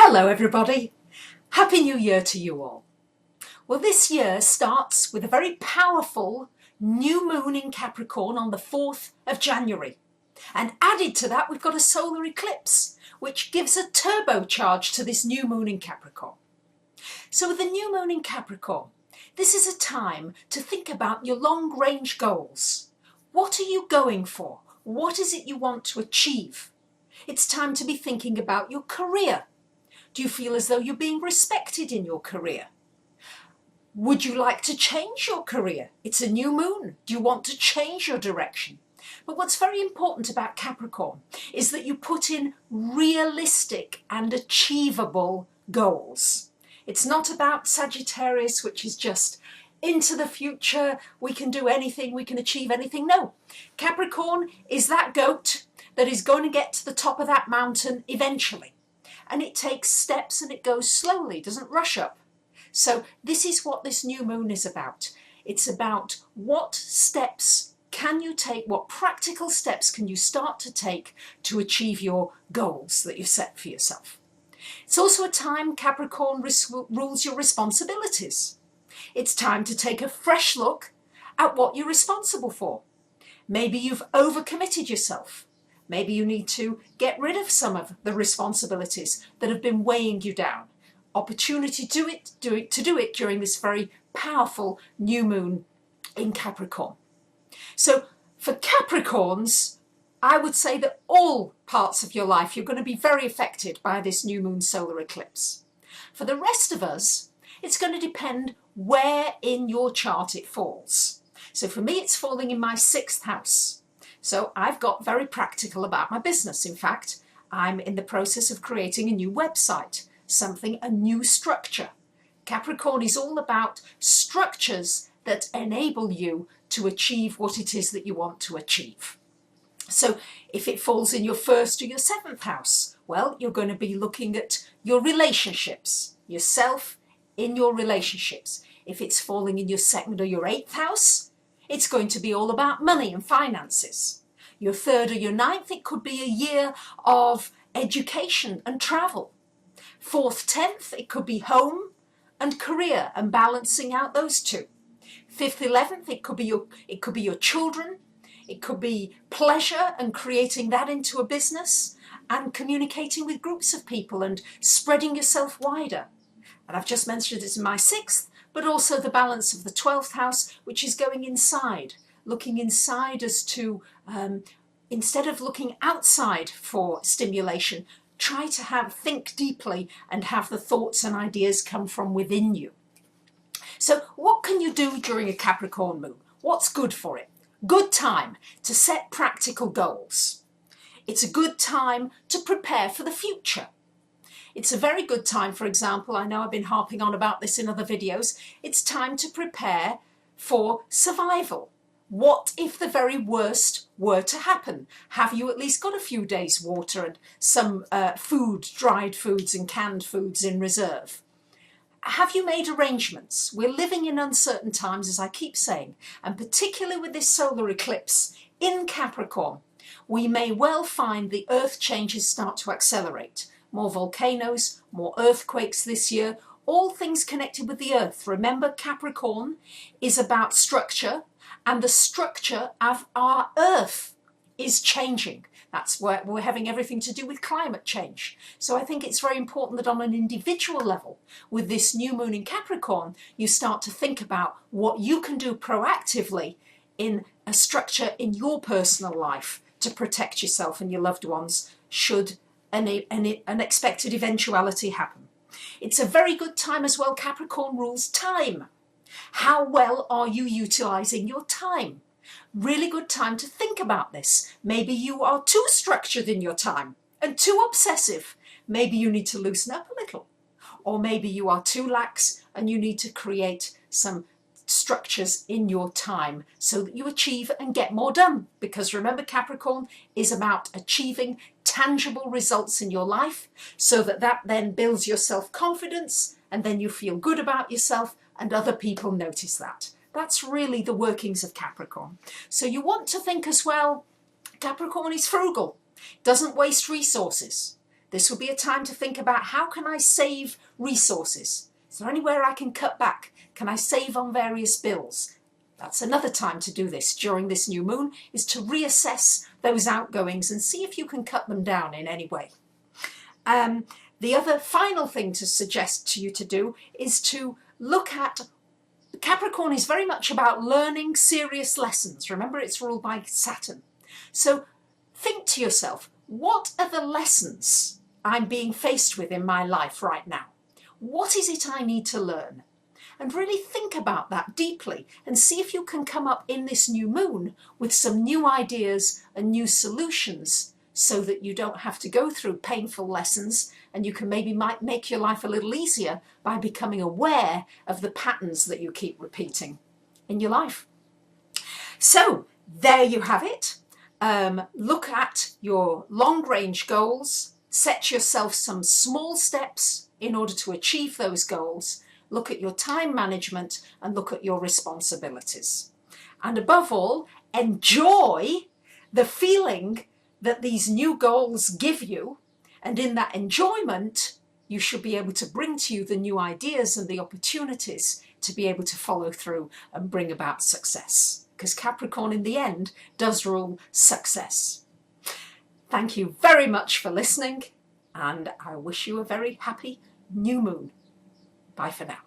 Hello everybody, Happy New Year to you all. Well, this year starts with a very powerful new moon in Capricorn on the 4th of January. And added to that we've got a solar eclipse which gives a turbocharge to this new moon in Capricorn. So with the new moon in Capricorn, this is a time to think about your long range goals. What are you going for? What is it you want to achieve? It's time to be thinking about your career. Do you feel as though you're being respected in your career? Would you like to change your career? It's a new moon. Do you want to change your direction? But what's very important about Capricorn is that you put in realistic and achievable goals. It's not about Sagittarius, which is just into the future, we can do anything, we can achieve anything. No, Capricorn is that goat that is going to get to the top of that mountain eventually. And it takes steps and it goes slowly, doesn't rush up. So this is what this new moon is about. It's about what steps can you take, what practical steps can you start to take to achieve your goals that you've set for yourself. It's also a time Capricorn rules your responsibilities. It's time to take a fresh look at what you're responsible for. Maybe you've overcommitted yourself. Maybe you need to get rid of some of the responsibilities that have been weighing you down. Opportunity to do it during this very powerful new moon in Capricorn. So for Capricorns, I would say that all parts of your life you're going to be very affected by this new moon solar eclipse. For the rest of us, it's going to depend where in your chart it falls. So for me, it's falling in my 6th house. So I've got very practical about my business. In fact, I'm in the process of creating a new website, a new structure. Capricorn is all about structures that enable you to achieve what it is that you want to achieve. So if it falls in your 1st or your 7th house, well, you're going to be looking at your relationships, yourself in your relationships. If it's falling in your 2nd or your 8th house, it's going to be all about money and finances. Your 3rd or your 9th, it could be a year of education and travel. 4th, 10th, it could be home and career and balancing out those two. 5th, 11th, it could be your children. It could be pleasure and creating that into a business and communicating with groups of people and spreading yourself wider. And I've just mentioned it's in my 6th, but also the balance of the 12th house, which is going inside, looking inside as to, instead of looking outside for stimulation, try to think deeply and have the thoughts and ideas come from within you. So what can you do during a Capricorn moon? What's good for it? Good time to set practical goals. It's a good time to prepare for the future. It's a very good time, for example, I know I've been harping on about this in other videos, it's time to prepare for survival. What if the very worst were to happen? Have you at least got a few days' water and some food, dried foods and canned foods in reserve? Have you made arrangements? We're living in uncertain times, as I keep saying, and particularly with this solar eclipse in Capricorn, we may well find the earth changes start to accelerate. More volcanoes, more earthquakes this year, all things connected with the earth. Remember, Capricorn is about structure, and the structure of our earth is changing. That's where we're having everything to do with climate change. So I think it's very important that on an individual level, with this new moon in Capricorn, you start to think about what you can do proactively in a structure in your personal life to protect yourself and your loved ones should an unexpected eventuality happen. It's a very good time as well. Capricorn rules time. How well are you utilizing your time? Really good time to think about this. Maybe you are too structured in your time and too obsessive. Maybe you need to loosen up a little. Or maybe you are too lax and you need to create some structures in your time so that you achieve and get more done. Because remember, Capricorn is about achieving tangible results in your life so that then builds your self-confidence and then you feel good about yourself and other people notice that. That's really the workings of Capricorn. So you want to think as well, Capricorn is frugal, doesn't waste resources. This will be a time to think about, how can I save resources? Is there anywhere I can cut back? Can I save on various bills? That's another time to do this during this new moon, is to reassess those outgoings and see if you can cut them down in any way. The other final thing to suggest to you to do is to look at, Capricorn is very much about learning serious lessons. Remember, it's ruled by Saturn. So think to yourself, what are the lessons I'm being faced with in my life right now? What is it I need to learn? And really think about that deeply and see if you can come up in this new moon with some new ideas and new solutions, so that you don't have to go through painful lessons, and you can might make your life a little easier by becoming aware of the patterns that you keep repeating in your life. So there you have it. Look at your long-range goals, set yourself some small steps in order to achieve those goals. Look at your time management and look at your responsibilities. And above all, enjoy the feeling that these new goals give you. And in that enjoyment, you should be able to bring to you the new ideas and the opportunities to be able to follow through and bring about success. Because Capricorn, in the end, does rule success. Thank you very much for listening, and I wish you a very happy new moon. Bye for now.